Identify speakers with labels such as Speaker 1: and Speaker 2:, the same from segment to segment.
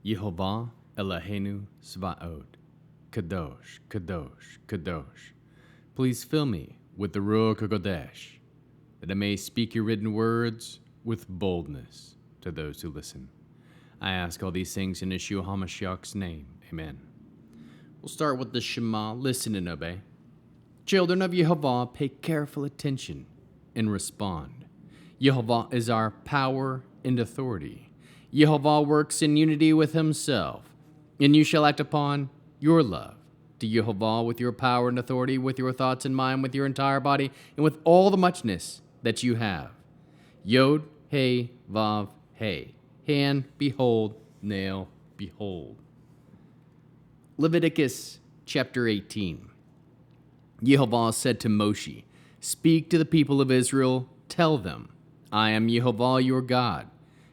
Speaker 1: Yehovah Eloheinu Svaot, Kadosh, Kadosh, Kadosh. Please fill me with the Ruach HaKodesh, that I may speak your written words with boldness to those who listen. I ask all these things in Yeshua HaMashiach's name. Amen. We'll start with the Shema, listen and obey. Children of Yehovah, pay careful attention and respond. Yehovah is our power and authority. Yehovah works in unity with himself, and you shall act upon your love to Yehovah with your power and authority, with your thoughts and mind, with your entire body, and with all the muchness that you have. Yod, He, Vav, He. Hand, behold, nail, behold. Leviticus Chapter 18. Yehovah said to Moshe, speak to the people of Israel, tell them, I am Yehovah your God.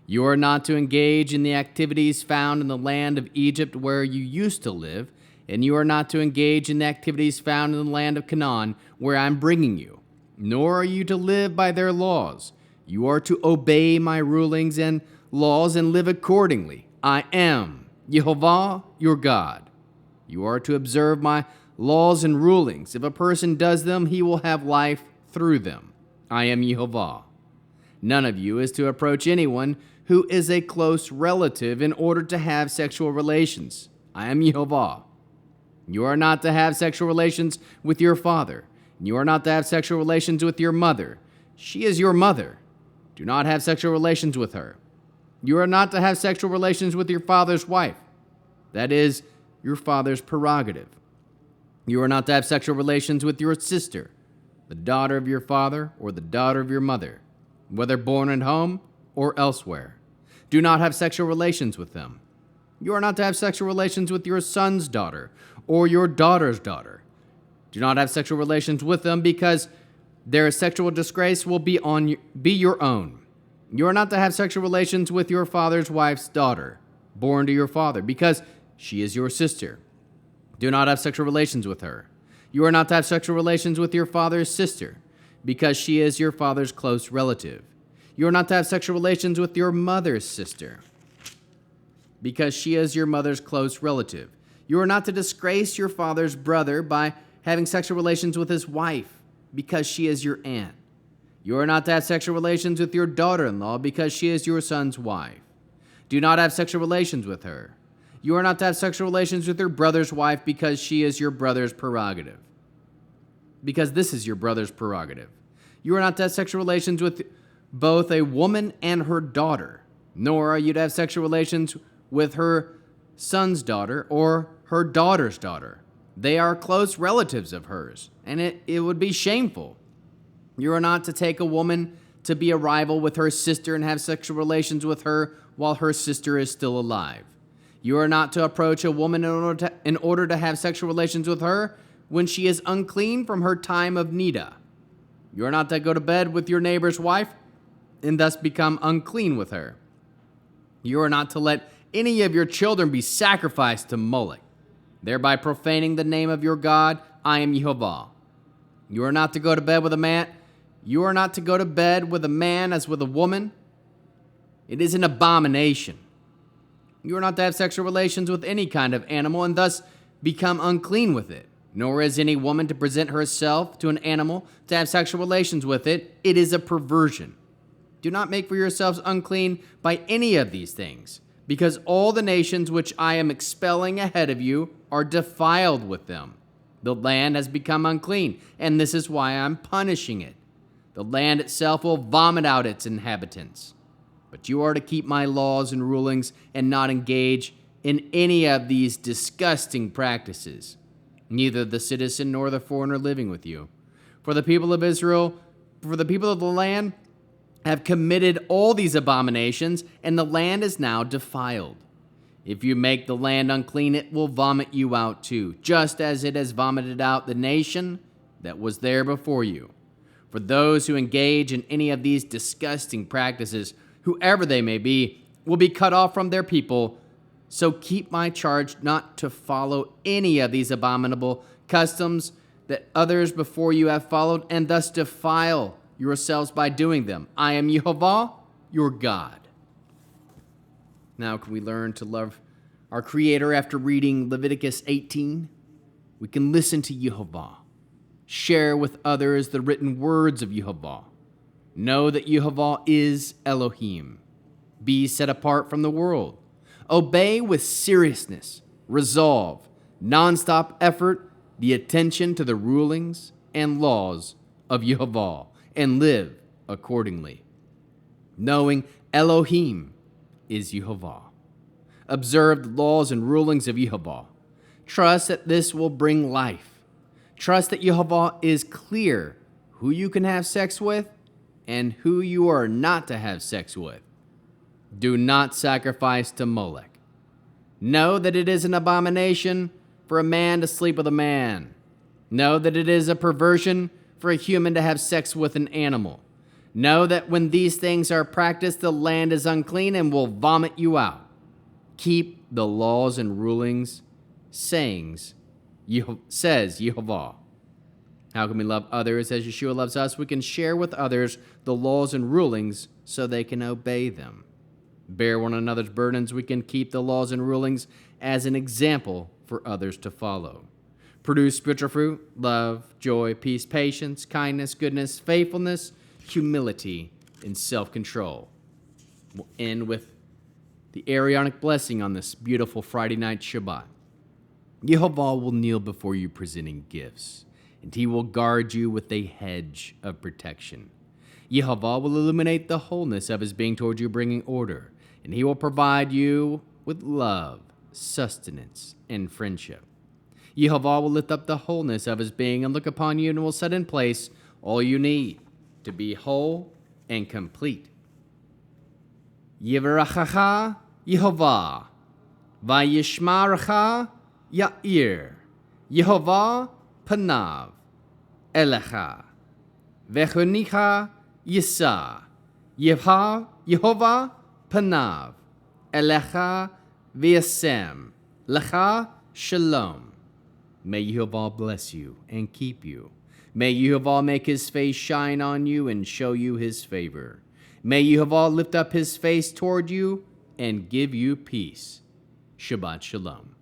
Speaker 1: You are not to engage in the activities found in the land of Egypt where you used to live, and you are not to engage in the activities found in the land of Canaan where I am bringing you, nor are you to live by their laws. You are to obey my rulings and laws and live accordingly. I am Yehovah your God. You are to observe my laws and rulings. If a person does them, he will have life through them. I am Yehovah. None of you is to approach anyone who is a close relative in order to have sexual relations. I am Yehovah. You are not to have sexual relations with your father. You are not to have sexual relations with your mother. She is your mother. Do not have sexual relations with her. You are not to have sexual relations with your father's wife. That is your father's prerogative. You are not to have sexual relations with your sister, the daughter of your father or the daughter of your mother, whether born at home or elsewhere. Do not have sexual relations with them. You are not to have sexual relations with your son's daughter or your daughter's daughter. Do not have sexual relations with them, because their sexual disgrace will be your own. You are not to have sexual relations with your father's wife's daughter, born to your father, because she is your sister. Do not have sexual relations with her. You are not to have sexual relations with your father's sister, because she is your father's close relative. You are not to have sexual relations with your mother's sister, because she is your mother's close relative. You are not to disgrace your father's brother by having sexual relations with his wife, because she is your aunt. You are not to have sexual relations with your daughter-in-law, because she is your son's wife. Do not have sexual relations with her. You are not to have sexual relations with your brother's wife, because she is your brother's prerogative. Because this is your brother's prerogative. You are not to have sexual relations with both a woman and her daughter, nor are you to have sexual relations with her son's daughter or her daughter's daughter. They are close relatives of hers, and it would be shameful. You are not to take a woman to be a rival with her sister and have sexual relations with her while her sister is still alive. You are not to approach a woman in order to have sexual relations with her when she is unclean from her time of nida. You are not to go to bed with your neighbor's wife and thus become unclean with her. You are not to let any of your children be sacrificed to Moloch, thereby profaning the name of your God. I am Yehovah. You are not to go to bed with a man. You are not to go to bed with a man as with a woman. It is an abomination. You are not to have sexual relations with any kind of animal and thus become unclean with it. Nor is any woman to present herself to an animal to have sexual relations with it. It is a perversion. Do not make for yourselves unclean by any of these things, because all the nations which I am expelling ahead of you are defiled with them. The land has become unclean, and this is why I am punishing it. The land itself will vomit out its inhabitants. But you are to keep my laws and rulings and not engage in any of these disgusting practices, neither the citizen nor the foreigner living with you. For the people of Israel, for the people of the land, have committed all these abominations, and the land is now defiled. If you make the land unclean, it will vomit you out too, just as it has vomited out the nation that was there before you. For those who engage in any of these disgusting practices, whoever they may be, will be cut off from their people. So keep my charge not to follow any of these abominable customs that others before you have followed, and thus defile yourselves by doing them. I am Yehovah, your God. Now can we learn to love our Creator after reading Leviticus 18? We can listen to Yehovah. Share with others the written words of Yehovah. Know that Yehovah is Elohim. Be set apart from the world. Obey with seriousness, resolve, nonstop effort, the attention to the rulings and laws of Yehovah, and live accordingly. Knowing Elohim is Yehovah. Observe the laws and rulings of Yehovah. Trust that this will bring life. Trust that Yehovah is clear who you can have sex with and who you are not to have sex with. Do not sacrifice to Molech. Know that it is an abomination for a man to sleep with a man. Know that it is a perversion for a human to have sex with an animal. Know that when these things are practiced, the land is unclean and will vomit you out. Keep the laws and rulings, says Yehovah. How can we love others as Yeshua loves us? We can share with others the laws and rulings so they can obey them. Bear one another's burdens. We can keep the laws and rulings as an example for others to follow. Produce spiritual fruit: love, joy, peace, patience, kindness, goodness, faithfulness, humility, and self-control. We'll end with the Aaronic blessing on this beautiful Friday night Shabbat. Yehovah will kneel before you presenting gifts, and he will guard you with a hedge of protection. Yehovah will illuminate the wholeness of his being toward you, bringing order, and he will provide you with love, sustenance, and friendship. Yehovah will lift up the wholeness of his being and look upon you and will set in place all you need to be whole and complete. Yivrachacha Yehovah, Vayishmarecha Ya'ir, Yehovah Panav Elecha, Vechonicha Yisa, Yehovah Panav Elecha V'yasem Lecha Shalom. May Yehovah bless you and keep you. May Yehovah make his face shine on you and show you his favor. May Yehovah lift up his face toward you and give you peace. Shabbat Shalom.